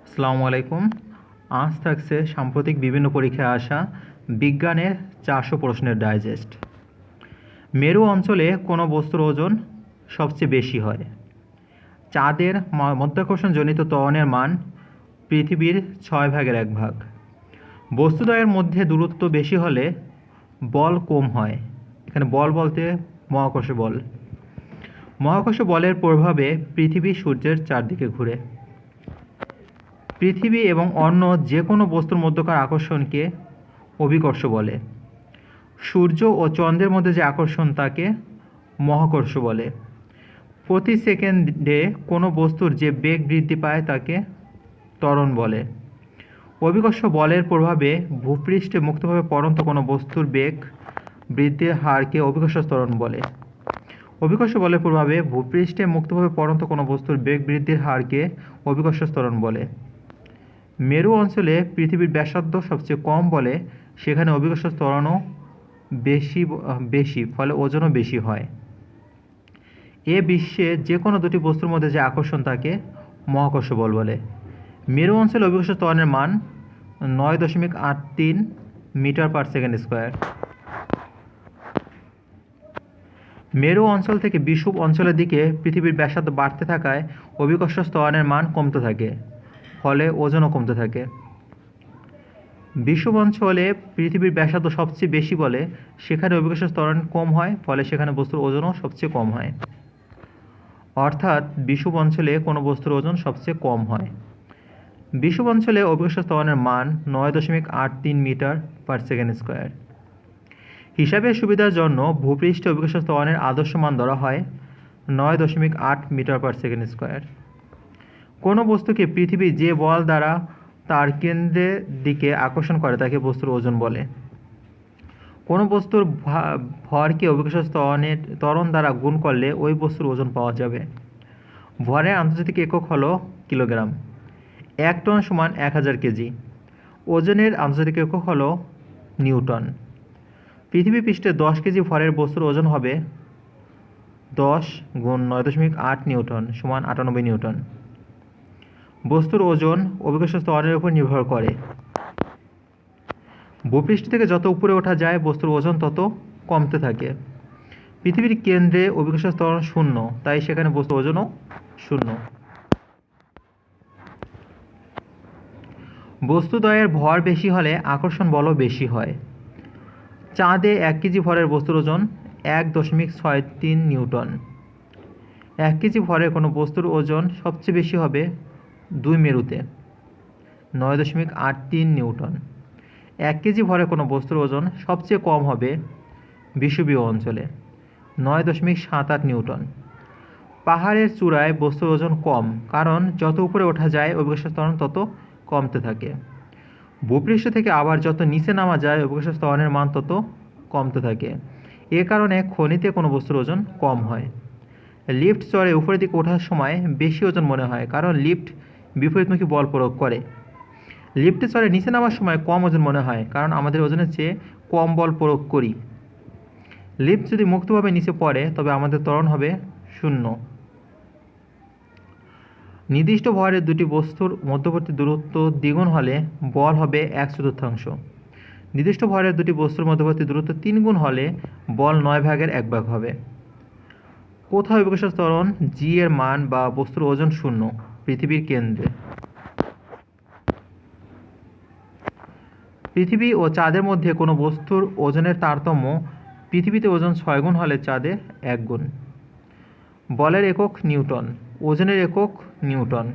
আসসালামু আলাইকুম। আজ থাকছে সাম্প্রতিক বিভিন্ন পরীক্ষায় আসা বিজ্ঞানের 400 প্রশ্নের ডাইজেস্ট। মেরু অঞ্চলে কোনো বস্তুর ওজন সবচেয়ে বেশি হয়? চাঁদের মাধ্যাকর্ষণজনিত ত্বরণের মান পৃথিবীর 1/6 বস্তুদ্বয়ের মধ্যে দূরত্ব বেশি হলে বল কম হয়। এখানে বল বলতে মহাকর্ষ বল। মহাকর্ষ বলের প্রভাবে পৃথিবী সূর্যের চারদিকে ঘুরে। পৃথিবী এবং অন্য যে কোনো বস্তুর মধ্যকার আকর্ষণকে অভিকর্ষ বলে। সূর্য ও চন্দ্রের মধ্যে যে আকর্ষণ তাকে মহাকর্ষ বলে। প্রতি সেকেন্ডে কোনো বস্তুর যে বেগ বৃদ্ধি পায় তাকে ত্বরণ বলে। অভিকর্ষ বলের প্রভাবে ভূপৃষ্ঠে মুক্তভাবে পড়ন্ত কোনো বস্তুর বেগ বৃদ্ধির হারকে অভিকর্ষ ত্বরণ বলে। অভিকর্ষ বলের প্রভাবে ভূপৃষ্ঠে মুক্তভাবে পড়ন্ত কোনো বস্তুর বেগ বৃদ্ধির হারকে অভিকর্ষ ত্বরণ বলে। মেরু অঞ্চলে পৃথিবীর ব্যাসার্ধ সবচেয়ে কম বলে সেখানে অভিকর্ষ ত্বরণও বেশি ফলে ওজনও বেশি হয়। এ বিশ্বে যে কোনো দুটি বস্তুর মধ্যে যে আকর্ষণ তাকে মহাকর্ষ বল বলে। মেরু অঞ্চলে অভিকর্ষ ত্বরণের মান 9.83 মিটার/সেকেন্ড স্কয়ার। মেরু অঞ্চল থেকে বিষুব অঞ্চলের দিকে পৃথিবীর ব্যাসার্ধ বাড়তে থাকায় অভিকর্ষ ত্বরণের মান কমতে থাকে, ফলে ওজনও কমতে থাকে। বিষুব অঞ্চলে পৃথিবীর ব্যাসার্ধ সবচেয়ে বেশি বলে সেখানে অভিকর্ষ ত্বরণ কম হয়, ফলে সেখানে বস্তুর ওজনও সবচেয়ে কম হয়। অর্থাৎ বিষুব অঞ্চলে কোনো বস্তুর ওজন সবচেয়ে কম হয়। বিষুব অঞ্চলে অভিকর্ষ ত্বরণের মান 9.83 মিটার/সেকেন্ড স্কয়ার। হিসাবের সুবিধার জন্য ভূপৃষ্ঠে অভিকর্ষ ত্বরণের আদর্শ মান ধরা হয় 9.8 মিটার/সেকেন্ড স্কয়ার। কোনো বস্তুকে পৃথিবী যে বল দ্বারা তার কেন্দ্রের দিকে আকর্ষণ করে তাকে বস্তুর ওজন বলে। কোনো বস্তুর ভরকে অভিকর্ষ ত্বরণ দ্বারা গুণ করলে ওই বস্তুর ওজন পাওয়া যাবে। ভরের আন্তর্জাতিক একক হলো কিলোগ্রাম। 1 টন সমান 1000 কেজি। ওজনের আন্তর্জাতিক একক হলো নিউটন। পৃথিবী পৃষ্ঠে 10 কেজি ভরের বস্তুর ওজন হবে 10 গুণ 9.8 নিউটন সমান 98 নিউটন। বস্তুর ওজন অভিকর্ষ ত্বরণের উপর নির্ভর করে। ভূপৃষ্ঠ থেকে যত উপরে ওঠা যায় বস্তুর ওজন তত কমতে থাকে। পৃথিবীর কেন্দ্রে অভিকর্ষ ত্বরণ শূন্য, তাই সেখানে বস্তুর ওজনও শূন্য। বস্তুদ্বয়ের ভর বেশি হলে আকর্ষণ বলও বেশি হয়। চাঁদে 1 কেজি ভরের বস্তুর ওজন 1.63 নিউটন। 1 কেজি ভরের কোনো বস্তুর ওজন সবচেয়ে বেশি হবে 2 মেরুতে, 9.83 নিউটন। 1 কেজি ভরে কোনো বস্তুর ওজন সবচেয়ে কম হবে বিষুবীয় অঞ্চলে, 9.78 নিউটন। পাহাড়ের চূড়ায় বস্তুর ওজন কম, কারণ যত উপরে ওঠা যায় অভিকর্ষ ত্বরণ তত কমতে থাকে। ভূপৃষ্ঠ থেকে আবার যত নিচে নামা যায় অভিকর্ষ ত্বরণের মান তত কমতে থাকে। এ কারণে খনিতে কোনো বস্তুর ওজন কম হয়। লিফট চড়ে উপরের দিকে ওঠার সময় বেশি ওজন মনে হয়, কারণ লিফট বিপরীতমুখী বল প্রয়োগ করে। লিফটে চড়ে নিচে নামার সময় কম ওজন মনে হয়, কারণ আমাদের ওজনের চেয়ে কম বল প্রয়োগ করি। লিফট যদি মুক্তভাবে নিচে পড়ে তবে আমাদের ত্বরণ হবে শূন্য। নির্দিষ্ট ভরের দুটি বস্তুর মধ্যবর্তী দূরত্ব দ্বিগুণ হলে বল হবে 1/4। নির্দিষ্ট ভরের দুটি বস্তুর মধ্যবর্তী দূরত্ব 3 গুণ হলে বল 9/1 হবে। কোথায় অভিকর্ষ ত্বরণ জি এর মান বা বস্তুর ওজন শূন্য? পৃথিবীর কেন্দ্রে। পৃথিবী ও চাঁদের মধ্যে কোনো বস্তুর ওজনের তারতম্য পৃথিবীতে ওজন 6 গুণ হলে চাঁদে 1 গুণ। বলের একক নিউটন, ওজনের একক নিউটন।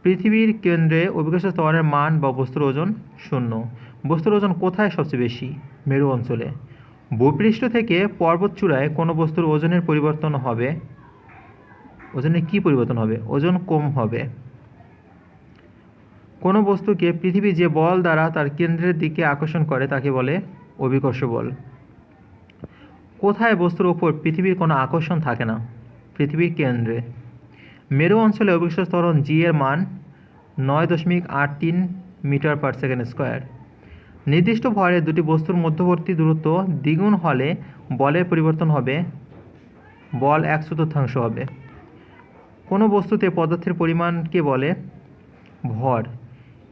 পৃথিবীর কেন্দ্রে অভিকর্ষ ত্বরণের মান বা বস্তুর ওজন শূন্য। বস্তুর ওজন কোথায় সবচেয়ে বেশি? মেরু অঞ্চলে। ভূপৃষ্ঠ থেকে পর্বত চূড়ায় কোনো বস্তুর ওজনের পরিবর্তন হবে, ওজনে কি পরিবর্তন হবে? ওজন কম হবে। কোনো বস্তুকে পৃথিবী যে বল দ্বারা তার কেন্দ্রের দিকে আকর্ষণ করে তাকে বলে অভিকর্ষ বল। কোথায় বস্তুর ওপর পৃথিবীর কোনো আকর্ষণ থাকে না? পৃথিবীর কেন্দ্রে। মেরু অঞ্চলে অভিকর্ষ ত্বরণ জি এর মান 9.83 মিটার/সেকেন্ড স্কয়ার। নির্দিষ্ট ভরের দুটি বস্তুর মধ্যবর্তী দূরত্ব দ্বিগুণ হলে বলের পরিবর্তন হবে, বল 1/4 হবে। কোনো বস্তুতে পদার্থের পরিমাণকে বলে ভর।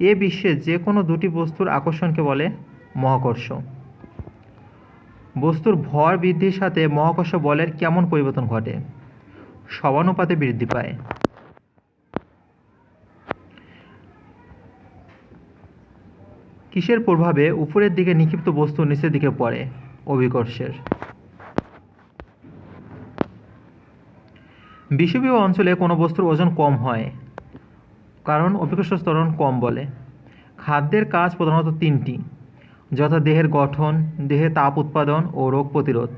এ বিশ্বে যে কোনো দুটি বস্তুর আকর্ষণকে বলে মহাকর্ষ। বস্তুর ভর বৃদ্ধির সাথে মহাকর্ষ বলের কেমন পরিবর্তন ঘটে? সমানুপাতে বৃদ্ধি পায়। কিসের প্রভাবে উপরের দিকে নিক্ষিপ্ত বস্তু নিচের দিকে পড়ে? অভিকর্ষের। বিষুবীয় অঞ্চলে কোনো বস্তুর ওজন কম হয় কারণ অভিকর্ষ ত্বরণ কম বলে। খাদ্যের কাজ প্রধানত তিনটি, যথা দেহের গঠন, দেহে তাপ উৎপাদন ও রোগ প্রতিরোধ।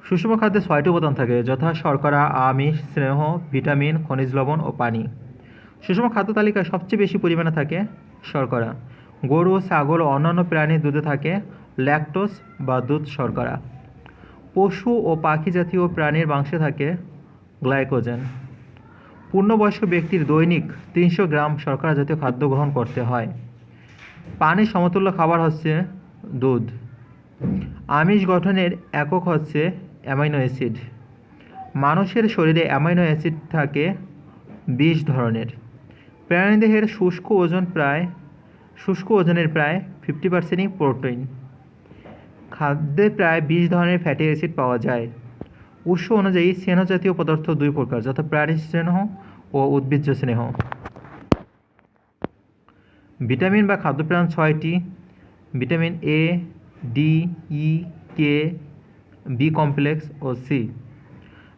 সুষম খাদ্যে 6টি উপাদান থাকে, যথা শর্করা, আমিষ, স্নেহ, ভিটামিন, খনিজ লবণ ও পানি। সুষম খাদ্য তালিকায় সবচেয়ে বেশি পরিমাণে থাকে শর্করা। গরু, ছাগল ও অন্যান্য প্রাণীর দুধে থাকে ল্যাকটোজ বা দুধ শর্করা। পশু ও পাখি জাতীয় প্রাণীর মাংসে থাকে গ্লাইকোজেন। পূর্ণবয়স্ক ব্যক্তির দৈনিক 300 গ্রাম শর্করা জাতীয় খাদ্য গ্রহণ করতে হয়। পানির সমতুল্য খাবার হচ্ছে দুধ। আমিষ গঠনের একক হচ্ছে অ্যামাইনো অ্যাসিড। মানুষের শরীরে অ্যামাইনো অ্যাসিড থাকে 20 ধরনের। প্রাণীদেহের শুষ্ক ওজনের প্রায় 50%ই প্রোটিন। খাদ্যে প্রায় 20 ধরনের ফ্যাটি অ্যাসিড পাওয়া যায়। উৎস অনুযায়ী স্নেহ জাতীয় পদার্থ 2 প্রকার, যথা প্রাণী স্নেহ ও উদ্ভিজ্জ স্নেহ। ভিটামিন বা খাদ্যপ্রাণ 6টি: vitamin A, D, E, K, B complex ও সি।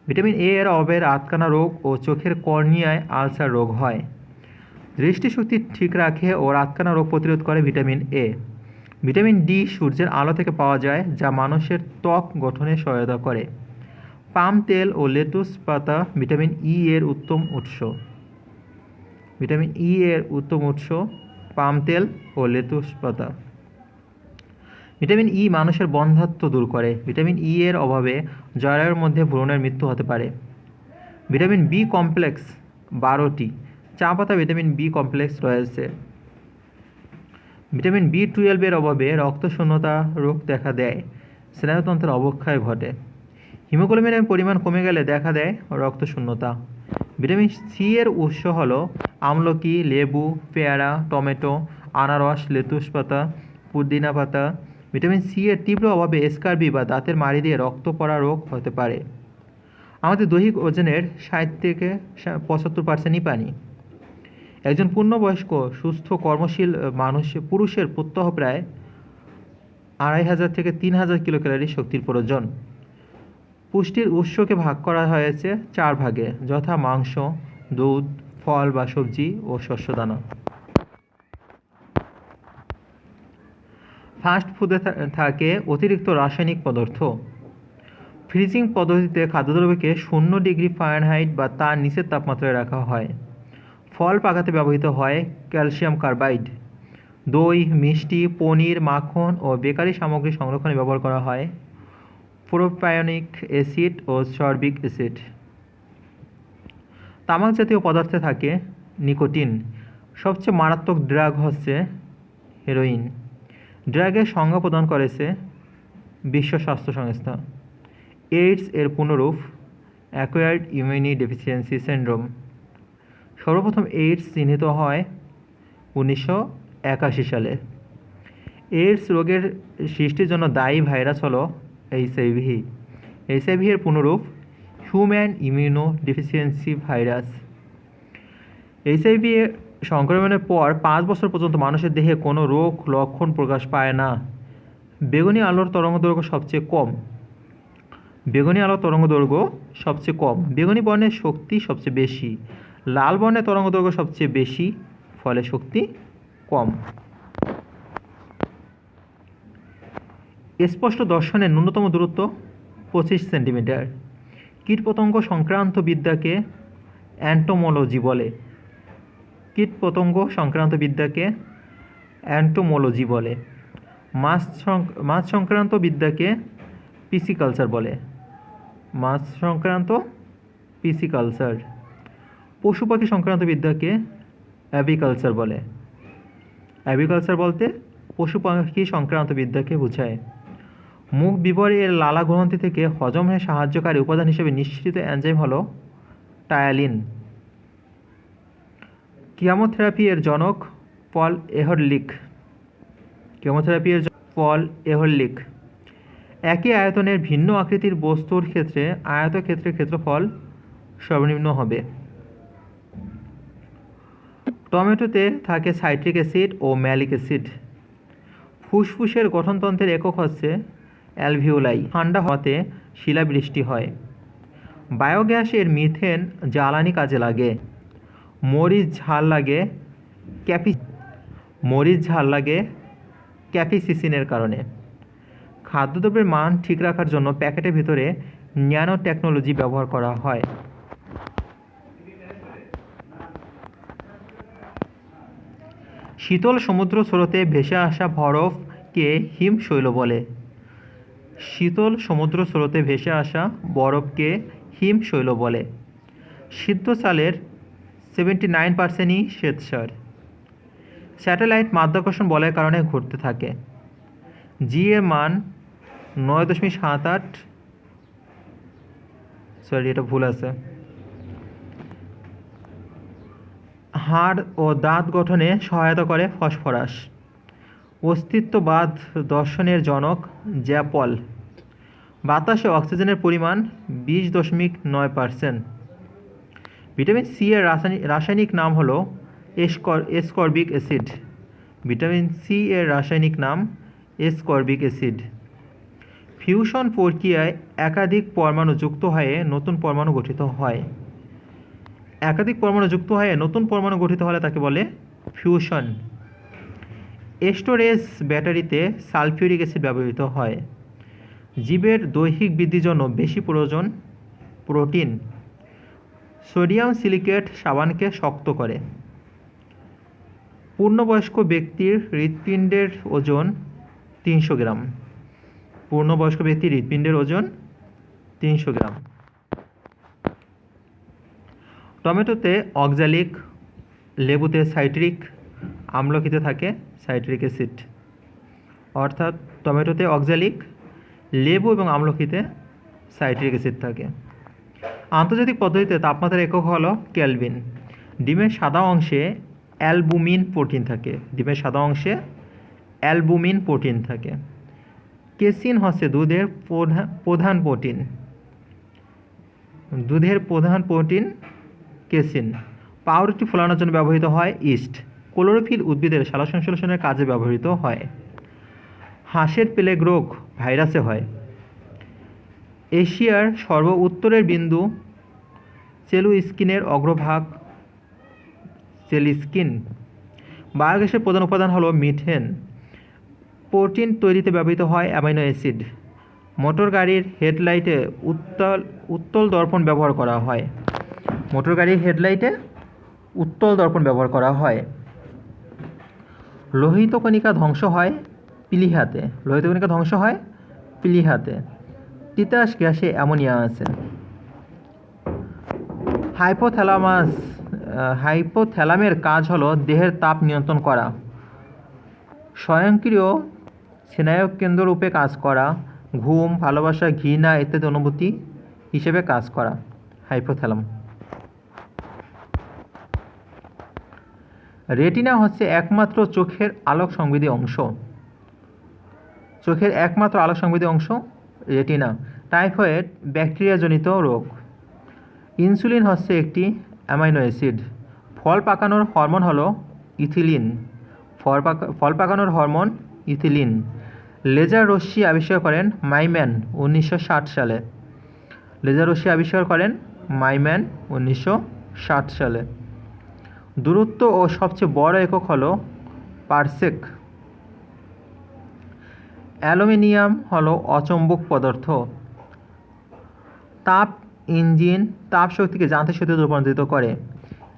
ভিটামিন এ এর অভাবে রাতকানা রোগ ও চোখের কর্নিয়ায় আলসার রোগ হয়। দৃষ্টিশক্তি ঠিক রাখে ও রাতকানা রোগ প্রতিরোধ করে ভিটামিন এ। ভিটামিন ডি সূর্যের আলো থেকে পাওয়া যায়, যা মানুষের ত্বক গঠনে সহায়তা করে। পাম তেল ও লেটুস পাতা ভিটামিন ই এর উত্তম উৎস। ভিটামিন ই এর উত্তম উৎস পাম তেল ও লেটুস পাতা। ভিটামিন ই মানুষের বন্ধ্যাত্ব দূর করে। ভিটামিন ই এর অভাবে জরায়ুর মধ্যে ভ্রূণের মৃত্যু হতে পারে। ভিটামিন বি কমপ্লেক্স 12টি। চা পাতা ভিটামিন বি কমপ্লেক্স রয়েছে। ভিটামিন বি12 এর অভাবে রক্তশূন্যতা রোগ দেখা দেয়। স্নায়ুতন্ত্রের অবক্ষয় ঘটে। হিমোগ্লোবিনের পরিমাণ কমে গেলে দেখা দেয় রক্তশূন্যতা। ভিটামিন সি এর উৎস হল আমলকি, লেবু, পেয়ারা, টমেটো, আনারস, লেটুস পাতা, পুদিনা পাতা। ভিটামিন সি এর তীব্র অভাবে স্কারবি বা দাঁতের মাড়ি দিয়ে রক্ত পড়া রোগ হতে পারে। আমাদের দৈহিক ওজনের 60 থেকে 75%ই পানি। একজন পূর্ণবয়স্ক সুস্থ কর্মশীল পুরুষের প্রত্যহ প্রায় 2500 থেকে 3000 কিলোক্যালোরি শক্তির প্রয়োজন। পুষ্টির উৎসকে ভাগ করা হয়েছে 4 ভাগে, যথা মাংস, দুধ, ফল বা সবজি ও শস্যদানা। ফাস্ট ফুডে থাকে অতিরিক্ত রাসায়নিক পদার্থ। ফ্রিজিং পদ্ধতিতে খাদ্যদ্রব্যকে 0 ডিগ্রি ফারেনহাইট বা তার নিচের তাপমাত্রায় রাখা হয়। ফল পাকাতে ব্যবহৃত হয় ক্যালসিয়াম কার্বাইড। দই, মিষ্টি, পনির, মাখন ও বেকারি সামগ্রী সংরক্ষণে ব্যবহার করা হয় প্রোপায়োনিক অ্যাসিড ও সরবিক অ্যাসিড। তামাক জাতীয় পদার্থে থাকে নিকোটিন। সবচেয়ে মারাত্মক ড্রাগ হচ্ছে হেরোইন। ড্রাগের সংজ্ঞা প্রদান করেছে বিশ্ব স্বাস্থ্য সংস্থা। এইডস এর পুনরূপ অ্যাকোয়ার্ড ইমিউনি ডেফিসিয়েন্সি সিনড্রোম। সর্বপ্রথম এইডস চিহ্নিত হয় 1981 সালে। এইডস রোগের সৃষ্টির জন্য দায়ী ভাইরাস হলো এইচআইভি। এইচআইভি এর পুনরূপ human immunodeficiency virus. HIV সংক্রমণের পর 5 বছর পর্যন্ত মানুষের দেহে কোনো রোগ লক্ষণ প্রকাশ পায় না। বেগুনি আলোর তরঙ্গদৈর্ঘ্য সবচেয়ে কম। বেগুনি বর্ণের শক্তি সবচেয়ে বেশি। লাল বর্ণের তরঙ্গদৈর্ঘ্য সবচেয়ে বেশি, ফলে শক্তি কম। স্পষ্ট দর্শনের ন্যূনতম দূরত্ব 25 সেন্টিমিটার। কীটপতঙ্গ সংক্রান্ত বিদ্যাকে অ্যান্টোমোলজি বলে। মাছ সংক্রান্ত বিদ্যাকে পিসিকালচার বলে। পশু পাখি সংক্রান্ত বিদ্যাকে অ্যাভিকালচার বলে। অ্যাভিকালচার বলতে পশু পাখি সংক্রান্ত বিদ্যাকে বোঝায়। মুখ বিবর এর লালা গ্রন্থি থেকে হজমে সাহায্যকারী উপাদান হিসেবে নিঃসৃত এনজাইম হল টায়ালিন। কেমোথেরাপি এর জনক পল এহরলিখ। কেমোথেরাপি এর পল এহরলিখ। একই আয়তনের ভিন্ন আকৃতির বস্তুর ক্ষেত্রে আয়তক্ষেত্রের ক্ষেত্রফল সর্বনিম্ন হবে। টমেটোতে থাকে সাইট্রিক অ্যাসিড ও ম্যালিক অ্যাসিড। ফুসফুসের গঠনতন্ত্রের একক হচ্ছে অ্যালভিওলাই। ঠান্ডা হওয়াতে শিলাবৃষ্টি হয়। বায়োগ্যাসের মিথেন জ্বালানি কাজে লাগে। মরিচ ঝাল লাগে ক্যাপসিসিনের কারণে। খাদ্যদ্রব্যের মান ঠিক রাখার জন্য প্যাকেটের ভিতরে ন্যানো টেকনোলজি ব্যবহার করা হয়। শীতল সমুদ্র স্রোতে ভেসে আসা বরফকে হিমশৈল বলে। শীতল সমুদ্র স্রোতে ভেসে আসা বরফকে হিমশৈল বলে। সিদ্ধ চালের 79%ই শ্বেতসার। স্যাটেলাইট মাধ্যাকর্ষণ বলের কারণে ঘুরতে থাকে। জি এর মান 9.78, সরি এটা ভুল আছে। হাড় ও দাঁত গঠনে সহায়তা করে ফসফরাস। অস্তিত্ববাদ দর্শনের জনক জ্যাপল। বাতাসে অক্সিজেনের পরিমাণ 20.9%। ভিটামিন সি এর রাসায়নিক নাম হলো এসকর্বিক অ্যাসিড। ভিটামিন সি এর রাসায়নিক নাম এসকর্বিক অ্যাসিড। ফিউশন প্রক্রিয়ায় একাধিক পরমাণু যুক্ত হয়ে নতুন পরমাণু গঠিত হয়। একাধিক পরমাণু যুক্ত হয়ে নতুন পরমাণু গঠিত হলে তাকে বলে ফিউশন। স্টোরেজ ব্যাটারিতে সালফিউরিক অ্যাসিড ব্যবহৃত হয়। জীবের দৈহিক বৃদ্ধির জন্য বেশি প্রয়োজন প্রোটিন। সোডিয়াম সিলিকেট সাবানকে শক্ত করে। পূর্ণবয়স্ক ব্যক্তির হৃৎপিণ্ডের ওজন 300 গ্রাম। পূর্ণবয়স্ক ব্যক্তির হৃৎপিণ্ডের ওজন 300 গ্রাম। টমেটোতে অক্সালিক, লেবুতে সাইট্রিক, আমলকিতে থাকে সাইট্রিক অ্যাসিড। অর্থাৎ টমেটোতে অক্সালিক, লেবু এবং আমলকিতে সাইট্রিক অ্যাসিড থাকে। আন্তর্জাতিক পদ্ধতিতে তাপমাত্রার একক হলো কেলভিন। ডিমের সাদা অংশে অ্যালবুমিন প্রোটিন থাকে। ডিমের সাদা অংশে অ্যালবুমিন প্রোটিন থাকে। কেসিন হচ্ছে দুধের প্রধান প্রোটিন। দুধের প্রধান প্রোটিন কেসিন। পাউরুটি ফোলানোর জন্য ব্যবহৃত হয় ইস্ট। ক্লোরোফিল উদ্ভিদের সালোকসংশ্লেষণের কাজে ব্যবহৃত হয়। হাঁসের প্লেগ রোগ ভাইরাসে হয়। এশিয়ার সর্ব উত্তরের বিন্দু চেলুস্কিনের অগ্রভাগ চেলিস্কিন। বায়োগ্যাসের প্রধান উপাদান হলো মিথেন। প্রোটিন তৈরিতে ব্যবহৃত হয় অ্যামাইনো অ্যাসিড। মোটর গাড়ির হেডলাইটে উত্তল দর্পণ ব্যবহার করা হয়। মোটর গাড়ির হেডলাইটে উত্তল দর্পণ ব্যবহার করা হয়। লোহিত কণিকা ধ্বংস হয় প্লীহাতে। লোহিত কণিকা ধ্বংস হয় প্লীহাতে। তিতাস গ্যাসে অ্যামোনিয়া আছে। হাইপোথ্যালামের কাজ হলো দেহের তাপ নিয়ন্ত্রণ করা, স্বয়ংক্রিয় স্নায়ক কেন্দ্র রূপে কাজ করা, ঘুম, ভালোবাসা, ঘৃণা ইত্যাদি অনুভূতি হিসেবে কাজ করা। হাইপোথ্যালাম। রেটিনা হচ্ছে একমাত্র চোখের আলোক সংবেদী অংশ। চোখের একমাত্র আলোক সংবেদী অংশ রেটিনা। টাইফয়েড ব্যাকটেরিয়াজনিত রোগ। ইনসুলিন হচ্ছে একটি অ্যামাইনো অ্যাসিড। ফল পাকানোর হরমোন হলো ইথিলিন। ফল পাকানোর হরমোন ইথিলিন। লেজার রশ্মি আবিষ্কার করেন মাইম্যান 1960 সালে। লেজার রশ্মি আবিষ্কার করেন মাইম্যান 1960 সালে। দূরত্ব ও সবচেয়ে বড় একক হলো পারসেক। অ্যালুমিনিয়াম হলো অচৌম্বক পদার্থ। তাপ ইঞ্জিন তাপ শক্তিকে যান্ত্রিক শক্তিতে রূপান্তরিত করে।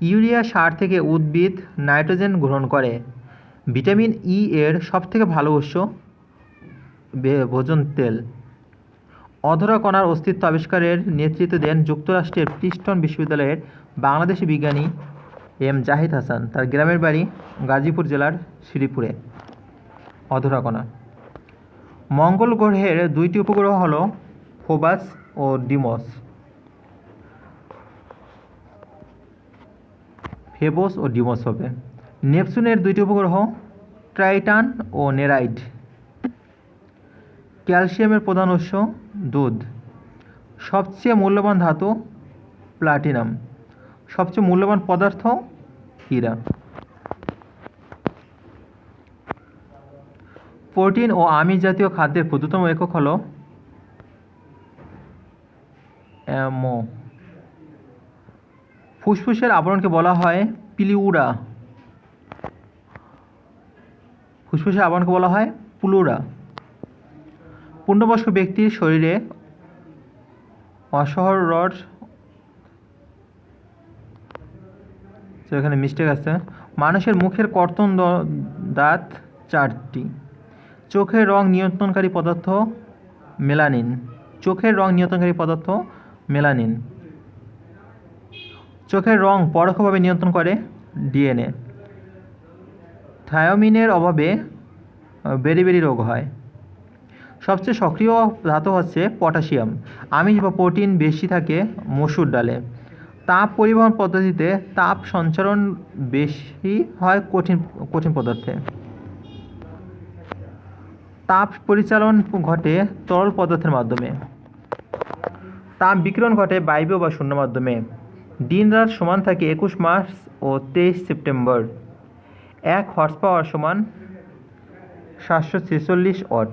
ইউরিয়া সার থেকে উদ্ভিদ নাইট্রোজেন গ্রহণ করে। ভিটামিন ই এর সবথেকে ভালো উৎস ভোজন তেল। অধরা কণার অস্তিত্ব আবিষ্কারের নেতৃত্ব দেন যুক্তরাষ্ট্রের প্রিন্সটন বিশ্ববিদ্যালয়ের বাংলাদেশি বিজ্ঞানী এম জাহিদ হাসান। তার গ্রামের বাড়ি গাজীপুর জেলার শ্রীপুরে। অধরা কণা। মঙ্গল গ্রহের 2টি উপগ্রহ হলো ফোবাস ও ডিমস। ফেবোস ও ডিমোস হবে। নেপচুনের দুইটি উপগ্রহ ট্রাইটান ও নেরাইড। ক্যালসিয়ামের প্রধান উৎস দুধ। সবচেয়ে মূল্যবান ধাতু প্লাটিনাম। সবচেয়ে মূল্যবান পদার্থ হীরা। প্রোটিন ও আমিষ জাতীয় খাদ্যের ক্ষুদ্রতম একক হল অ্যামো। ফুসফুসের আবরণকে বলা হয় প্লিউরা। ফুসফুসের আবরণকে বলা হয় প্লুরা। পূর্ণবয়স্ক ব্যক্তির শরীরে অসহরর, এখানে মিস্টেক আছে, মানুষের মুখের কর্তন দাঁত 4টি। চোখের রং নিয়ন্ত্রণকারী পদার্থ মেলানিন। চোখের রং নিয়ন্ত্রণকারী পদার্থ মেলানিন। চোখের রং পরোক্ষভাবে নিয়ন্ত্রণ করে ডিএনএ। থায়োমিনের অভাবে বেরি রোগ হয়। সবচেয়ে সক্রিয় ধাতু হচ্ছে পটাশিয়াম। আমিষ বা প্রোটিন বেশি থাকে মসুর ডালে। তাপ পরিবহন পদ্ধতিতে তাপ সঞ্চারণ বেশি হয় কঠিন পদার্থে। তাপ পরিচালন ঘটে তরল পদার্থের মাধ্যমে। তাপ বিকিরণ ঘটে বায়বীয় বা শূন্য মাধ্যমে। দিন রাত সমান থাকে 21 মার্চ ও 23 সেপ্টেম্বর। 1 হর্স পাওয়ার সমান 746 ওয়াট।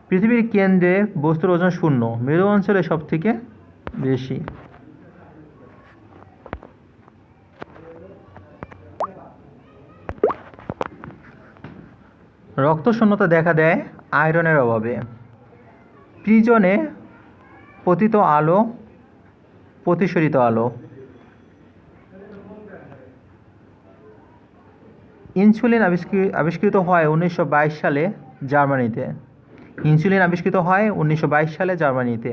পৃথিবীর কেন্দ্রে বস্তুর ওজন 0, মেরু অঞ্চলে সব থেকে বেশি। রক্তশূন্যতা দেখা দেয় আয়রনের অভাবে। প্রিজনে পতিত আলো, প্রতিসরিত আলো। ইনসুলিন আবিষ্কৃত হয় 1922 সালে জার্মানিতে। ইনসুলিন আবিষ্কৃত হয় 1922 সালে জার্মানিতে।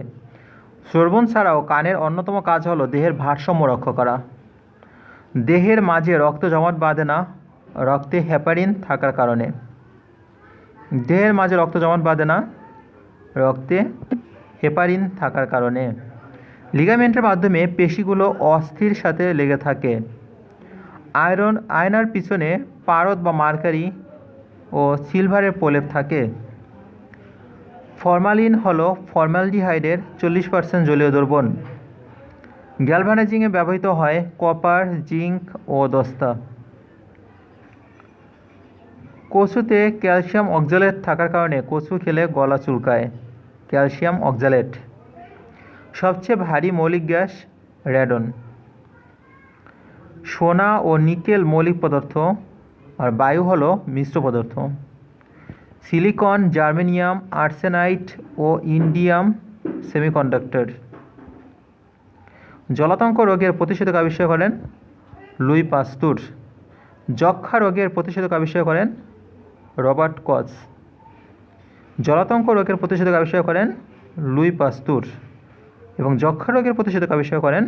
শ্রবণ ছাড়াও কানের অন্যতম কাজ হলো দেহের ভারসাম্য রক্ষা করা। দেহের মাঝে রক্ত জমাট বাঁধে না রক্তে হেপারিন থাকার কারণে। দেহের মাঝে রক্ত জমাট বাঁধে না রক্তে হেপারিন থাকার কারণে। লিগামেন্টের মাধ্যমে পেশিগুলো অস্থির সাথে লেগে থাকে। আয়নার পিছনে পারদ বা মার্কারি ও সিলভারের প্রলেপ থাকে। ফরমালিন হলো ফর্মালডিহাইডের 40% জলীয় দ্রবণ। গ্যালভানাইজিংয়ে ব্যবহৃত হয় কপার, জিঙ্ক ও দস্তা। কচুতে ক্যালসিয়াম অক্সালেট থাকার কারণে কচু খেলে গলা চুলকায়। Calcium oxalate. সবচেয়ে ভারী মৌলিক গ্যাস রেডন। সোনা ও নিকেল মৌলিক পদার্থ, আর বায়ু হলো মিশ্র পদার্থ। সিলিকন, জার্মেনিয়াম, আর্সেনাইট ও ইন্ডিয়াম সেমিকন্ডাক্টর। জলাতঙ্ক রোগের প্রতিষেধক আবিষ্কার করেন লুই পাস্তুর। যক্ষ্মা রোগের প্রতিষেধক আবিষ্কার করেন রবার্ট কচ। জলাতঙ্ক রোগের প্রতিষেধক আবিষ্কার করেন লুই পাস্তুর এবং যক্ষ্মা রোগের প্রতিষেধক আবিষ্কার করেন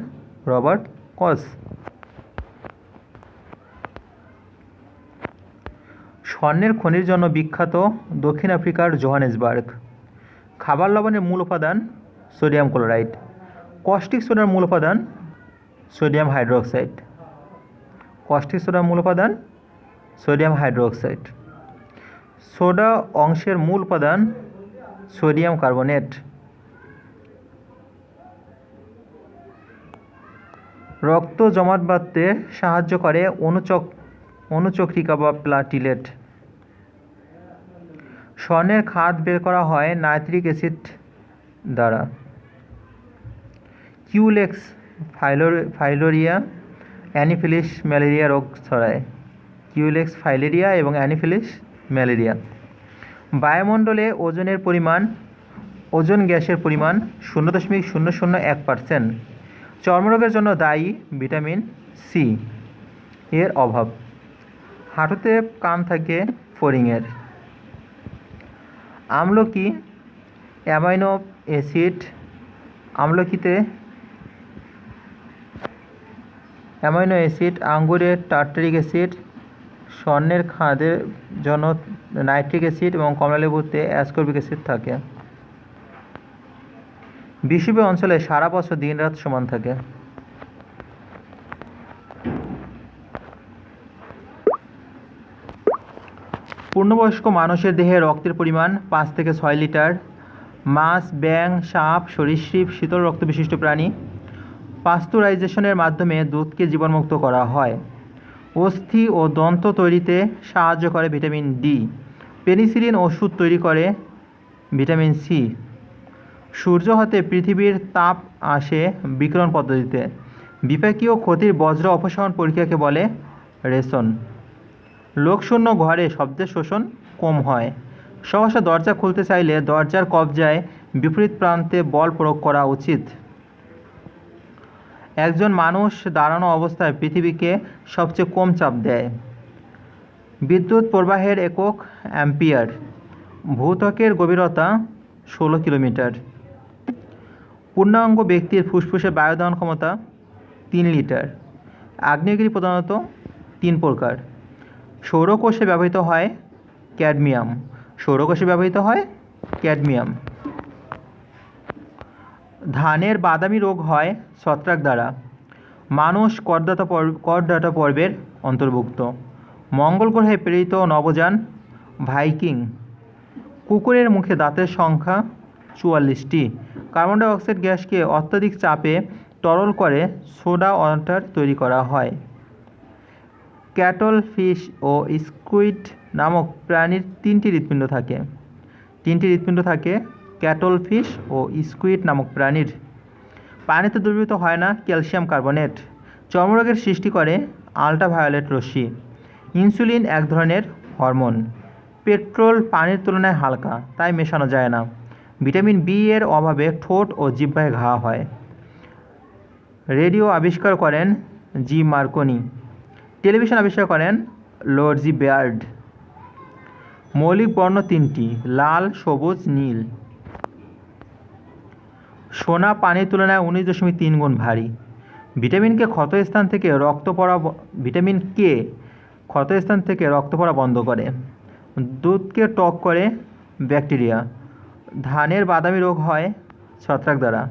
রবার্ট কচ। স্বর্ণের খনির জন্য বিখ্যাত দক্ষিণ আফ্রিকার জোহানেসবার্গ। খাবার লবণের মূল উপাদান সোডিয়াম ক্লোরাইড। কস্টিক সোডার মূল উপাদান সোডিয়াম হাইড্রোক্সাইড। কস্টিক সোডার মূল উপাদান সোডিয়াম হাইড্রোক্সাইড। সোডা অংশের মূল উপাদান সোডিয়াম কার্বনেট। রক্ত জমাট বাঁধতে সাহায্য করে অনুচক্রিকা বা প্লাটিলেট। স্বর্ণের খাদ বের করা হয় নাইট্রিক অ্যাসিড দ্বারা। কিউলেক্স ফাইলোরিয়া অ্যানিফিলিস ম্যালেরিয়া রোগ ছড়ায়। কিউলেক্স ফাইলেরিয়া এবং অ্যানিফিলিস ম্যালেরিয়া। বায়ুমণ্ডলে ওজোন গ্যাসের পরিমাণ 0.001%। চর্মরোগের জন্য দায়ী ভিটামিন সি এর অভাব। হাঁটুতে কান থাকে ফড়িংয়ের। আমলকি অ্যামাইনো অ্যাসিড। আমলকিতে অ্যামাইনো অ্যাসিড, আঙ্গুরে টার্টারিক অ্যাসিড, স্বর্ণের খাদের জন্য নাইট্রিক অ্যাসিড এবং কমলালেবুতে অ্যাসকর্বিক অ্যাসিড থাকে। বিষুবীয় অঞ্চলে সারা বছর দিন রাত সমান থাকে। পূর্ণবয়স্ক মানুষের দেহে রক্তের পরিমাণ 5 থেকে 6 লিটার। মাছ, ব্যাঙ, সাপ, সরীসৃপ, শীতল রক্ত বিশিষ্ট প্রাণী। পাস্তুরাইজেশনের মাধ্যমে দুধকে জীবাণুমুক্ত করা হয়। অস্থি ও দন্ত তৈরিতে সাহায্য করে ভিটামিন ডি। পেনিসিলিন ওষুধ তৈরি করে ভিটামিন সি। সূর্য হতে পৃথিবীর তাপ আসে বিকিরণ পদ্ধতিতে। বিপাকীয় ক্ষতির বজ্র অপসারণ প্রক্রিয়াকে বলে রেসন। লোকশূন্য ঘরে শব্দের শোষণ কম হয়। সহসা দরজা খুলতে চাইলে দরজার কবজায় বিপরীত প্রান্তে বল প্রয়োগ করা উচিত। একজন মানুষ দাঁড়ানো অবস্থায় পৃথিবীকে সবচেয়ে কম চাপ দেয়। বিদ্যুৎ প্রবাহের একক অ্যাম্পিয়ার। ভূত্বকের গভীরতা 16 কিলোমিটার। পূর্ণাঙ্গ ব্যক্তির ফুসফুসের বায়ু ধারণ ক্ষমতা 3 লিটার। আগ্নেয়গিরি প্রধানত 3 প্রকার। সৌরকোষে ব্যবহৃত হয় ক্যাডমিয়াম। ধানের বাদামি রোগ হয় ছত্রাক দ্বারা। মানুষ করদাতা পর্বের অন্তর্ভুক্ত। মঙ্গল গ্রহে প্রেরিত নভোযান ভাইকিং। কুকুরের মুখে দাঁতের সংখ্যা 44টি। কার্বন ডাই অক্সাইড গ্যাসকে অত্যধিক চাপে তরল করে সোডা ওয়াটার তৈরি করা হয়। ক্যাটল ফিশ ও স্কুইড নামক প্রাণীর 3টি হৃৎপিণ্ড থাকে। ক্যাটল ফিশ ও স্কুইড নামক প্রাণীর। পানিতে দ্রবীভূত হয় না ক্যালসিয়াম কার্বনেট। চর্মরোগের সৃষ্টি করে আল্ট্রাভায়োলেট রশ্মি। ইনসুলিন এক ধরনের হরমোন। পেট্রোল পানির তুলনায় হালকা, তাই মেশানো যায় না। ভিটামিন বি এর অভাবে ঠোঁট ও জিহ্বায় ঘা হয়। রেডিও আবিষ্কার করেন জি মার্কনি। টেলিভিশন আবিষ্কার করেন লর্জি বেয়ার্ড। মৌলিক বর্ণ 3টি: লাল, সবুজ, নীল। সোনা পানির তুলনায় 19.3 গুণ ভারী। ভিটামিন কে ক্ষতস্থান থেকে রক্ত পড়া বন্ধ করে। দুধকে টক করে ব্যাকটেরিয়া। ধানের বাদামি রোগ হয় ছত্রাক দ্বারা।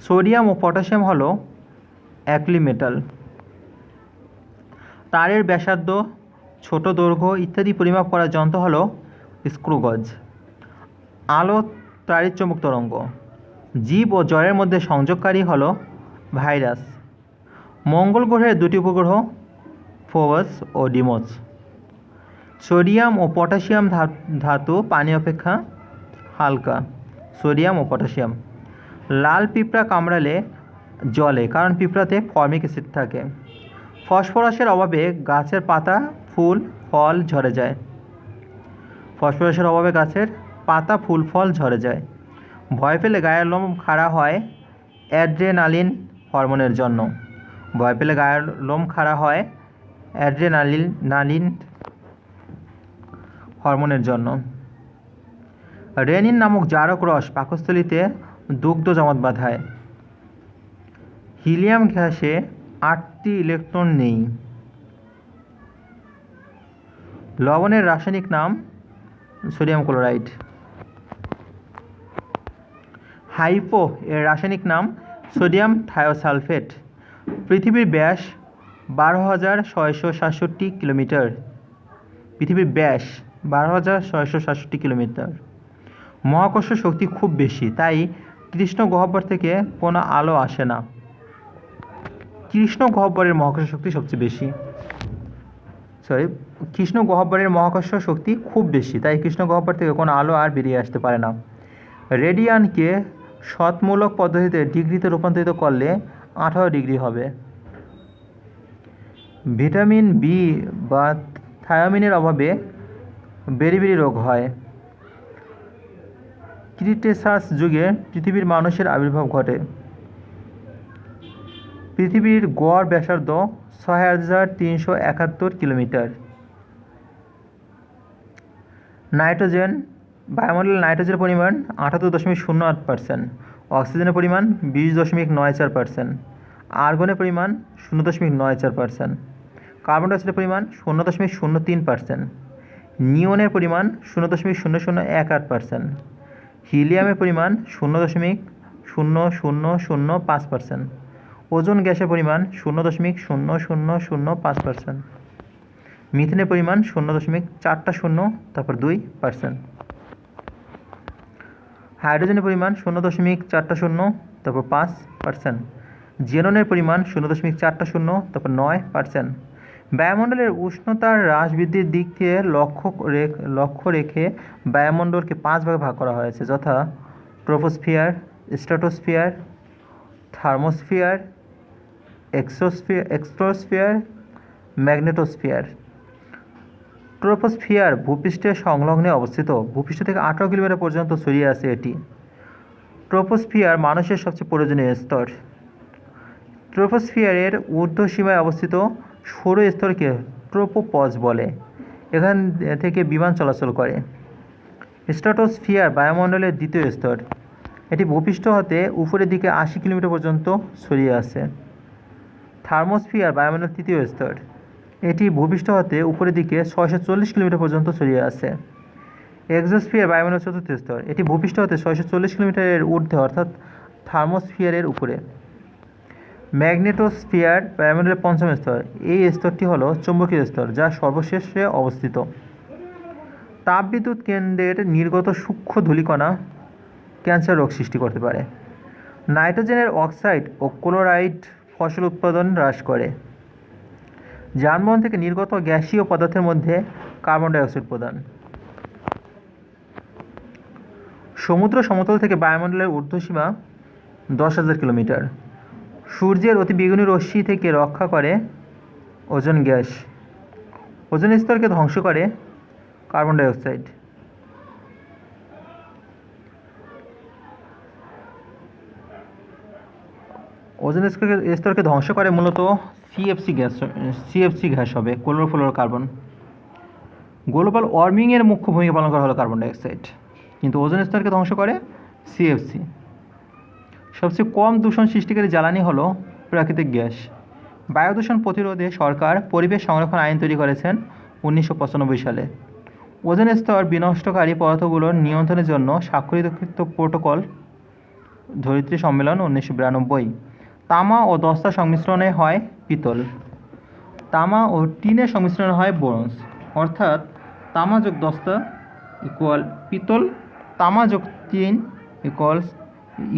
সোডিয়াম ও পটাশিয়াম হলো অ্যালকলি মেটাল। তারের ব্যাসার্ধ, ছোট দৈর্ঘ্য ইত্যাদি পরিমাপ করার যন্ত্র হলো স্ক্রু গজ। আলো তাড়িৎ-চৌম্বক তরঙ্গ। জীব ও জড়ের মধ্যে সংযোগকারী হলো ভাইরাস। মঙ্গল গ্রহের 2টি উপগ্রহ ফোবস ও ডিমোস। সোডিয়াম ও পটাশিয়াম ধাতু পানি অপেক্ষা হালকা। লাল পিঁপড়া কামড়ালে জ্বলে, কারণ পিঁপড়াতে ফর্মিক অ্যাসিড থাকে। ফসফরাসের অভাবে গাছের পাতা, ফুল, ফল ঝরে যায়। ভয় পেলে গায়ের লোম খাড়া হয় অ্যাড্রেনালিন হরমোনের জন্য। রেনিন নামক জারক রস পাকস্থলীতে দুগ্ধ জমাট বাঁধায়। হিলিয়াম গ্যাসে 8টি ইলেকট্রন নেই। লবণের রাসায়নিক নাম সোডিয়াম ক্লোরাইড। হাইপো এর রাসায়নিক নাম সোডিয়াম থায়োসালফেট। পৃথিবীর ব্যাস 12,667 কিলোমিটার। মহাকর্ষ শক্তি খুব বেশি, তাই কৃষ্ণ গহ্বর থেকে কোনো আলো আসে না। কৃষ্ণ গহ্বরের মহাকর্ষ শক্তি খুব বেশি, তাই কৃষ্ণ গহ্বর থেকে কোনো আলো আর বেরিয়ে আসতে পারে না। রেডিয়ানকে শতমূলক পদ্ধতিতে ডিগ্রিতে রূপান্তরিত করলে 18 ডিগ্রি হবে। ভিটামিন বি বা থায়ামিনের অভাবে বেরিবেরি রোগ হয়। ক্রিটেসাস যুগে পৃথিবীর মানুষের আবির্ভাব ঘটে। পৃথিবীর গড় ব্যাসার্ধ 6,371 কিলোমিটার। নাইট্রোজেন। বায়ুমণ্ডলে নাইট্রোজেনের পরিমাণ 78.08%, অক্সিজেনের পরিমাণ 20.94%, আর্গনের পরিমাণ 0.94%, কার্বন ডাইঅক্সাইডের পরিমাণ 0.03%, নিয়নের পরিমাণ 0.0018%, হিলিয়ামের পরিমাণ 0.0005%, ওজোন গ্যাসের পরিমাণ 0.0005%, মিথেনের পরিমাণ 0.4 তারপর 2%। হাইড্রোজেনের পরিমাণ 0.4 তারপর 5%। জেননের পরিমাণ 0.4 তারপর 9%। বায়ুমণ্ডলের উষ্ণতার হ্রাস বৃদ্ধির দিক দিয়ে লক্ষ্য রেখে বায়ুমণ্ডলকে 5 ভাগে ভাগ করা হয়েছে, যথা troposphere, stratosphere, thermosphere, exosphere, magnetosphere. Troposphere ভূপৃষ্ঠের সংলগ্নে অবস্থিত। ভূপৃষ্ঠ থেকে 18 কিলোমিটার পর্যন্ত ছড়িয়ে আছে এটি। ট্রপোস্ফিয়ার মানুষের সবচেয়ে প্রয়োজনীয় স্তর। ট্রপোস্ফিয়ারের ঊর্ধ্বসীমায় অবস্থিত সৌর স্তরকে ট্রোপোপজ বলে। এখান থেকে বিমান চলাচল করে। স্ট্র্যাটোস্ফিয়ার বায়ুমণ্ডলের দ্বিতীয় স্তর। এটি ভূপৃষ্ঠ হতে উপরের দিকে 80 কিলোমিটার পর্যন্ত ছড়িয়ে আছে। থার্মোস্ফিয়ার বায়ুমণ্ডলের তৃতীয় স্তর। এটি ভূপৃষ্ঠ হতে উপরের দিকে 640 কিলোমিটার পর্যন্ত ছড়িয়ে আছে। এক্সোস্ফিয়ার বায়ুমণ্ডলের চতুর্থ স্তর। এটি ভূপৃষ্ঠ হতে 640 কিলোমিটারের ঊর্ধ্বে অর্থাৎ থার্মোস্ফিয়ারের উপরে। ম্যাগনেটোস্ফিয়ার বায়ুমণ্ডলের পঞ্চম স্তর। এই স্তরটি হলো চৌম্বকীয় স্তর, যা সর্বশেষে অবস্থিত। তাপবিদ্যুৎ কেন্দ্রের নির্গত সূক্ষ্ম ধূলিকণা ক্যান্সার রোগ সৃষ্টি করতে পারে। নাইট্রোজেনের অক্সাইড ও ক্লোরাইড ফসল উৎপাদন হ্রাস করে। যানবাহন থেকে নির্গত গ্যাসীয় পদার্থের মধ্যে কার্বন ডাইঅক্সাইড প্রদান। সমুদ্র সমতল থেকে বায়ুমণ্ডলের ঊর্ধ্বসীমা 10,000 কিলোমিটার। সূর্যের অতি বেগুনি রশ্মি থেকে রক্ষা করে ওজোন গ্যাস। ওজোন স্তরকে ধ্বংস করে কার্বন ডাইঅক্সাইড। ওজোন স্তরকে ধ্বংস করে মূলত সিএফসি গ্যাস হবে, ক্লোরোফ্লোরোকার্বন। গ্লোবাল ওয়ার্মিংয়ের মুখ্য ভূমিকা পালন করা হলো কার্বন ডাইঅক্সাইড, কিন্তু ওজোন স্তরকে ধ্বংস করে সিএফসি। সবচেয়ে কম দূষণ সৃষ্টিকারী জ্বালানি হলো প্রাকৃতিক গ্যাস। বায়ু দূষণ প্রতিরোধে সরকার পরিবেশ সংরক্ষণ আইন তৈরি করেছেন 1995 সালে। ওজোন স্তর বিনষ্টকারী পদার্থগুলোর নিয়ন্ত্রণের জন্য স্বাক্ষরিত প্রোটোকল ধরিত্রী সম্মেলন 1992। তামা ও দস্তার সংমিশ্রণে হয় পিতল। তামা ও টিনের সংমিশ্রণে হয় ব্রোঞ্জ। অর্থাৎ তামা যোগ দস্তা ইকুয়াল পিতল, তামা যোগ টিন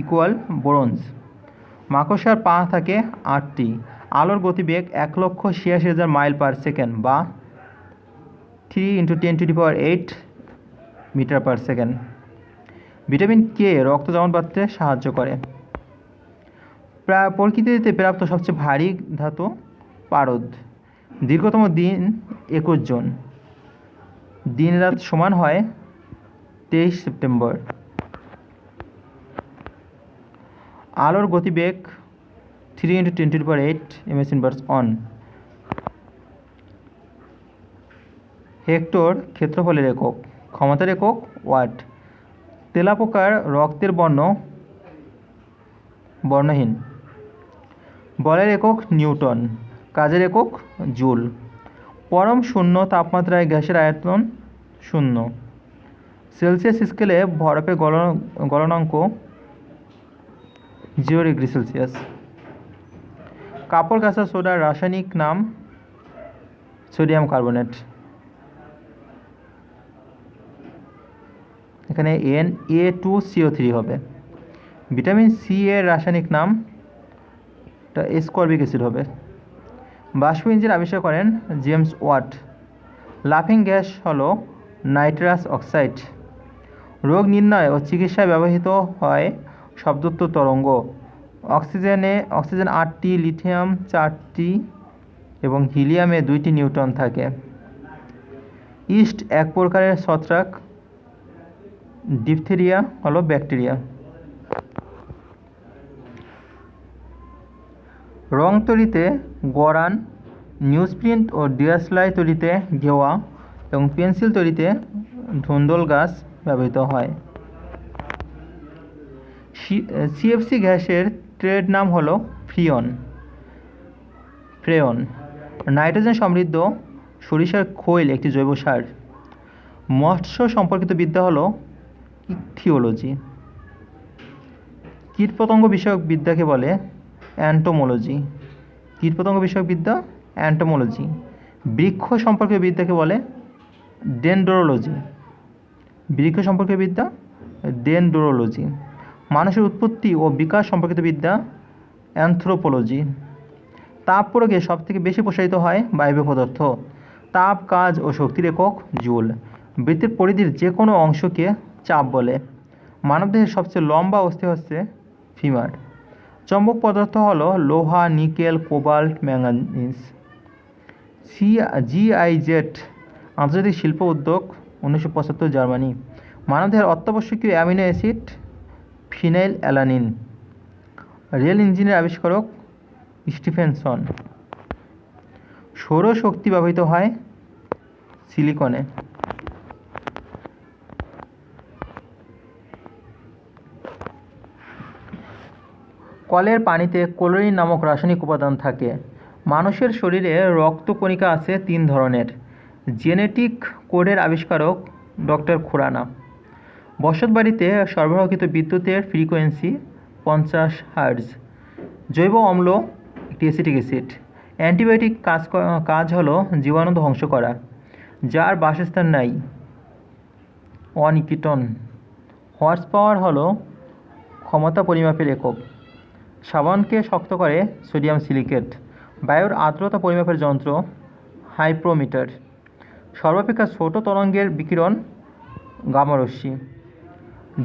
ইকুয়াল ব্রোঞ্জ। মাকড়সার পা থাকে 8টি। আলোর গতিবেগ 1,86,000 মাইল পার সেকেন্ড বা 3 × 10⁸ metre per second. Vitamin K রক্ত জমাট বাঁধতে সাহায্য করে। প্রকৃতিতে প্রাপ্ত সবচেয়ে ভারী ধাতু পারদ। দীর্ঘতম দিন 21 জুন। দিন রাত সমান হয় 23 সেপ্টেম্বর। আলোর গতিবেগ 3 × 10⁸ ms/s। হেক্টর ক্ষেত্রফলের একক। ক্ষমতার একক ওয়াট। তেলাপোকার রক্তের বর্ণহীন। বলের একক নিউটন। কাজের একক জুল। পরম শূন্য তাপমাত্রায় গ্যাসের আয়তন 0। সেলসিয়াস স্কেলে বরফের গলনাঙ্ক 0°C। কাপড় কাঁচা সোডার রাসায়নিক নাম সোডিয়াম কার্বনেট। এখানে Na2CO3 হবে। ভিটামিন সি এর রাসায়নিক নাম এসকর্বিক অ্যাসিড হবে। বাষ্প ইঞ্জিন আবিষ্কার করেন জেমস ওয়াট। লাফিং গ্যাস হলো নাইট্রাস অক্সাইড। রোগ নির্ণয় ও চিকিৎসায় ব্যবহৃত হয় শব্দোত্তর তরঙ্গ। অক্সিজেন 8টি, লিথিয়াম 4টি এবং হিলিয়ামে 2টি নিউট্রন থাকে। ইস্ট এক প্রকারের ছত্রাক। ডিপথেরিয়া হলো ব্যাকটেরিয়া। রং তৈরিতে গরান, নিউজপ্রিন্ট ও ডিয়াসলাই তৈরিতে গেওয়া এবং পেন্সিল তৈরিতে ধুন্দল গাছ ব্যবহৃত হয়। সিএফসি গ্যাসের ট্রেড নাম হলো ফ্রেয়ন। নাইট্রোজেন সমৃদ্ধ সরিষার খৈল একটি জৈব সার। মৎস্য সম্পর্কিত বিদ্যা হলো ইকথিওলজি। কীটপতঙ্গ বিষয়ক বিদ্যাকে বলে অ্যান্টোমোলজি। কীটপতঙ্গ বিষয়ক বিদ্যা অ্যান্টোমোলজি। বৃক্ষ সম্পর্কীয় বিদ্যাকে বলে ডেন্ড্রোলজি। বৃক্ষ সম্পর্কীয় বিদ্যা ডেন্ড্রোলজি। মানুষের উৎপত্তি ও বিকাশ সম্পর্কিত বিদ্যা অ্যানথ্রোপোলজি। তাপ প্রয়োগে সবথেকে বেশি প্রসারিত হয় বায়বীয় পদার্থ। তাপ, কাজ ও শক্তির একক জুল। বৃত্তের পরিধির যে কোনো অংশকে চাপ বলে। মানবদেহের সবচেয়ে লম্বা অস্থি হচ্ছে ফিমার। চৌম্বক পদার্থ হলো লোহা, নিকেল, কোবাল্ট, ম্যাঙ্গানিজ। GIZ আন্তর্জাতিক শিল্প উদ্যোগ 1975 জার্মানি। মানবদেহের অত্যাবশ্যকীয় amino acid phenyl alanine. Rail ইঞ্জিনের আবিষ্কারক স্টিফেনসন। সৌরশক্তি ব্যবহৃত হয় সিলিকনে। কলের পানিতে ক্লোরিন নামক রাসায়নিক উপাদান থাকে। মানুষের শরীরে রক্তকণিকা আছে 3 ধরনের। জেনেটিক কোডের আবিষ্কারক ডক্টর খুরানা। বসতবাড়িতে সরবরাহকৃত বিদ্যুতের ফ্রিকোয়েন্সি 50 হার্জ। জৈব অম্ল একটি অ্যাসিটিক অ্যাসিড। অ্যান্টিবায়োটিক কাজ হলো জীবাণু ধ্বংস করা। যার বাসস্থান নাই অনিকিটন। হর্স পাওয়ার হলো ক্ষমতা পরিমাপের একক। সাবানকে শক্ত করে সোডিয়াম সিলিকেট। বায়ুর আর্দ্রতা পরিমাপের যন্ত্র হাইপ্রোমিটার। সর্বাপেক্ষা ছোট তরঙ্গের বিকিরণ গামারশ্মি।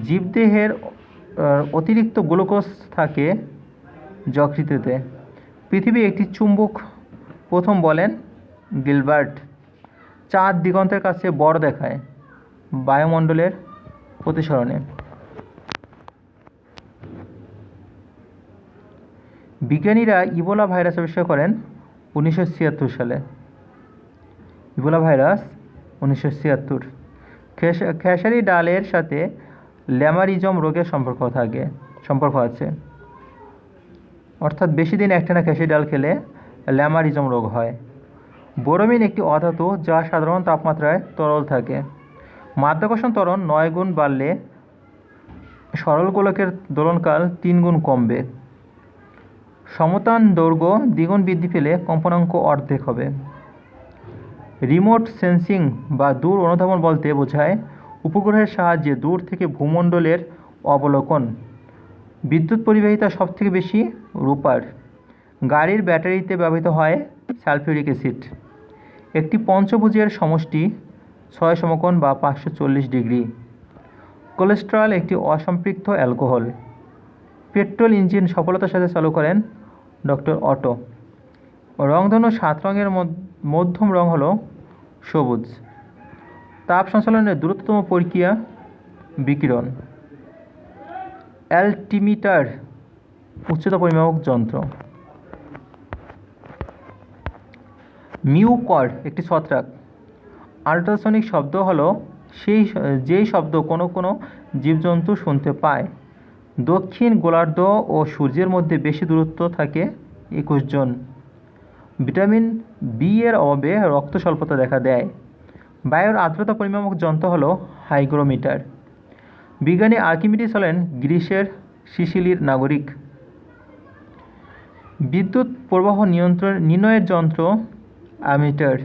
জীবদেহের অতিরিক্ত গ্লুকোজ থাকে যকৃতে। পৃথিবী একটি চুম্বক প্রথম বলেন গিলবার্ট। চাঁদ দিগন্তের কাছে বড় দেখায় বায়ুমণ্ডলের প্রতিসরণে। বিজ্ঞানীরা ইবোলা ভাইরাস আবিষ্কার করেন 1976 সালে। Ebola virus 1976। খেসারি ডালের সাথে ল্যামারিজম রোগের সম্পর্ক আছে। অর্থাৎ বেশি দিন একটানা খেসারি ডাল খেলে ল্যামারিজম রোগ হয়। বোরোমিন একটি অধাতু যা সাধারণ তাপমাত্রায় তরল থাকে। মাধ্যাকর্ষণ ত্বরণ 9 গুণ বাড়লে সরল গোলকের দোলনকাল 3 গুণ কমবে। সমতান দৈর্ঘ্য দ্বিগুণ বৃদ্ধি পেলে কম্পনাঙ্ক অর্ধেক হবে। রিমোট সেন্সিং বা দূর অনুধাবন বলতে বোঝায় উপগ্রহের সাহায্যে দূর থেকে ভূমণ্ডলের অবলোকন। বিদ্যুৎ পরিবাহিতা সবথেকে বেশি রূপার। গাড়ির ব্যাটারিতে ব্যবহৃত হয় সালফিউরিক অ্যাসিড। একটি পঞ্চভুজের সমষ্টি 6 সমকোণ বা 540 ডিগ্রি। কোলেস্টেরল একটি অসম্পৃক্ত অ্যালকোহল। পেট্রোল ইঞ্জিন সফলতার সাথে চালু করেন ডক্টর অটো। রংধনু 7 রঙের মধ্যম রং হলো সবুজ। তাপ সঞ্চালনের দ্রুততম প্রক্রিয়া বিকিরণ। অ্যালটিমিটার উচ্চতা পরিমাপক যন্ত্র। মিউকর্ড একটি ছত্রাক। আল্ট্রাসনিক শব্দ হলো যেই শব্দ কোনো জীবজন্তু শুনতে পায়। দক্ষিণ গোলার্ধ ও সূর্যের মধ্যে বেশি দূরত্ব থাকে 21 জন। ভিটামিন বি এর অভাবে রক্ত স্বল্পতা দেখা দেয়। বায়ুর আর্দ্রতা পরিমাপক যন্ত্র হলো হাইগ্রোমিটার। বিজ্ঞানী আর্কিমিডিস হলেন গ্রিসের সিসিলির নাগরিক। বিদ্যুৎ প্রবাহ নির্ণয়ের যন্ত্র অ্যামিটার।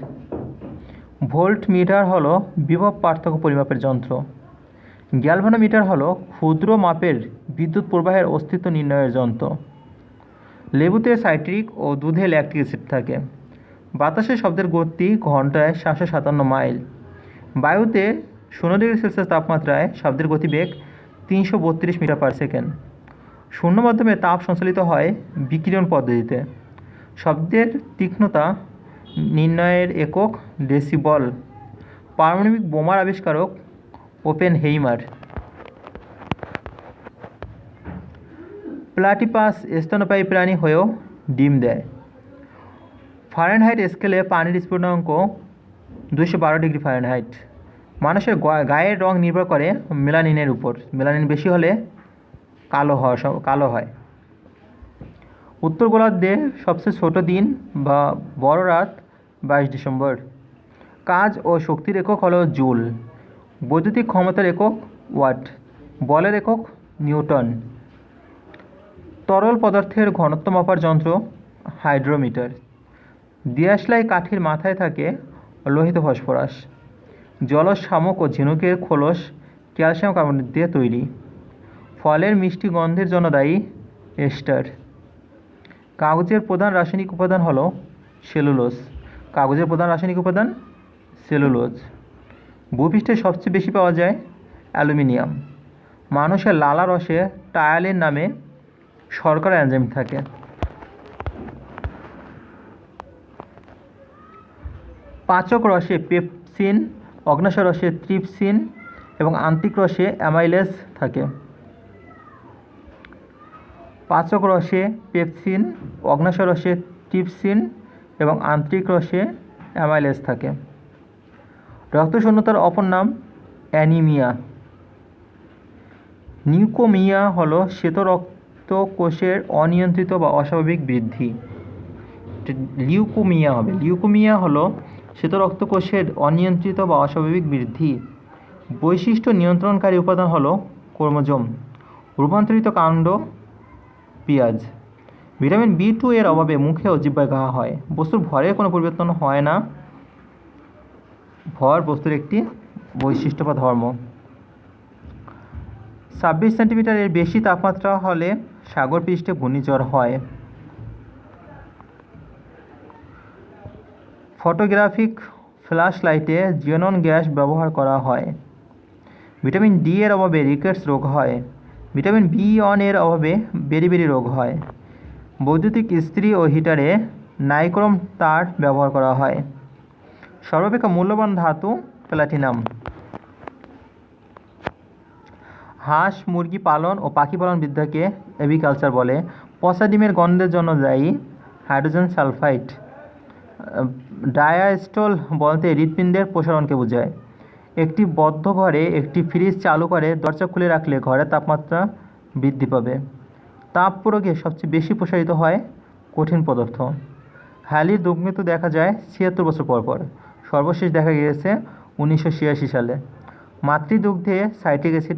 ভোল্ট মিটার হলো বিভব পার্থক্য পরিমাপের যন্ত্র। গ্যালভানোমিটার হলো ক্ষুদ্র মাপের বিদ্যুৎ প্রবাহের অস্তিত্ব নির্ণয়ের যন্ত্র। লেবুতে সাইট্রিক ও দুধে ল্যাকটিক অ্যাসিড থাকে। বাতাসে শব্দের গতি ঘন্টায় 757 মাইল। বায়ুতে 0 ডিগ্রি সেলসিয়াস তাপমাত্রায় শব্দের গতিবেগ 332 মিটার পার সেকেন্ড। শূন্য মাধ্যমে তাপ সঞ্চালিত হয় বিকিরণ পদ্ধতিতে। শব্দের তীক্ষ্ণতা নির্ণয়ের একক ডেসিবল। পারমাণবিক বোমার আবিষ্কারক ওপেনহেইমার। প্লাটিপাস স্তন্যপায়ী প্রাণী হয়েও ডিম দেয়। ফারেনহাইট স্কেলে পানির স্ফুটনাঙ্ক 212 ডিগ্রি ফারেনহাইট। মানুষের গায়ের রং নির্ভর করে মেলানিনের উপর। মেলানিন বেশি হলে কালো হয়। উত্তর গোলার্ধে সবচেয়ে ছোট দিন বা বড় রাত 22 ডিসেম্বর। কাজ ও শক্তির একক হলো জুল। বৈদ্যুতিক ক্ষমতার একক ওয়াট। বলের একক নিউটন। তরল পদার্থের ঘনত্ব মাপার যন্ত্র হাইড্রোমিটার। দিয়াশলাই কাঠির মাথায় থাকে লোহিত ফসফরাস। জলজ শামুক ও ঝিনুকের খোলস ক্যালসিয়াম কার্বনেট দিয়ে তৈরি। ফলের মিষ্টি গন্ধের জন্য দায়ী এস্টার। কাগজের প্রধান রাসায়নিক উপাদান হলো সেলুলোজ। কাগজের প্রধান রাসায়নিক উপাদান সেলুলোজ। ভূপৃষ্ঠে সবচেয়ে বেশি পাওয়া যায় অ্যালুমিনিয়াম। মানুষের লালা রসে টায়ালিন নামে শর্করা এনজাইম থাকে। পাচক রসে পেপসিন, অগ্ন্যাশয় রসে ট্রিপসিন এবং আন্ত্রিক রসে অ্যামাইলেজ থাকে। পাচক রসে পেপসিন, অগ্ন্যাশয় রসে ট্রিপসিন এবং আন্ত্রিক রসে অ্যামাইলেজ থাকে। রক্তশূন্যতার অপর নাম অ্যানিমিয়া। লিউকোমিয়া হলো শ্বেতরক্ত কোষের অনিয়ন্ত্রিত বা অস্বাভাবিক বৃদ্ধি। লিউকোমিয়া হলো শ্বেতরক্ত কোষের অনিয়ন্ত্রিত বা অস্বাভাবিক বৃদ্ধি। বৈশিষ্ট্য নিয়ন্ত্রণকারী উপাদান হলো ক্রোমোজোম। রূপান্তরিত কাণ্ড পেঁয়াজ। ভিটামিন B2 এর অভাবে মুখে ও জিহ্বায় ঘা হয়। বস্তুর ভরের কোনো পরিবর্তন হয় না। ভর বস্তুর একটি বৈশিষ্ট্য বা ধর্ম। 26 সেন্টিমিটারের বেশি তাপমাত্রা হলে সাগর পৃষ্ঠে ঘূর্ণিঝড় হয়। ফটোগ্রাফিক ফ্ল্যাশ লাইটে জিওনন গ্যাস ব্যবহার করা হয়। ভিটামিন D এর অভাবে রিকেটস রোগ হয়। ভিটামিন B1 এর অভাবে বেরি রোগ হয়। বৈদ্যুতিক ইস্ত্রি ও হিটারে নাইক্রোম তার ব্যবহার করা হয়। সর্বাপেক্ষা মূল্যবান ধাতু প্ল্যাটিনাম। হাঁস মুরগি পালন ও পাখি পালন বিদ্যাকে এভিকালচার বলে। পচা ডিমের গন্ধের জন্য দায়ী হাইড্রোজেন সালফাইড। ডায়াস্টল বলতে হৃৎপিণ্ডের প্রসারণকে বোঝায়। একটি বদ্ধ ঘরে একটি ফ্রিজ চালু করে দরজা খুলে রাখলে ঘরের তাপমাত্রা বৃদ্ধি পাবে। তাপ প্রয়োগে সবচেয়ে বেশি প্রসারিত হয় কঠিন পদার্থ। হ্যালির দুর্মৃত্যু দেখা যায় 76 বছর পর। সর্বশেষ দেখা গিয়েছে 1986 সালে। মাতৃদুগ্ধে সাইট্রিক অ্যাসিড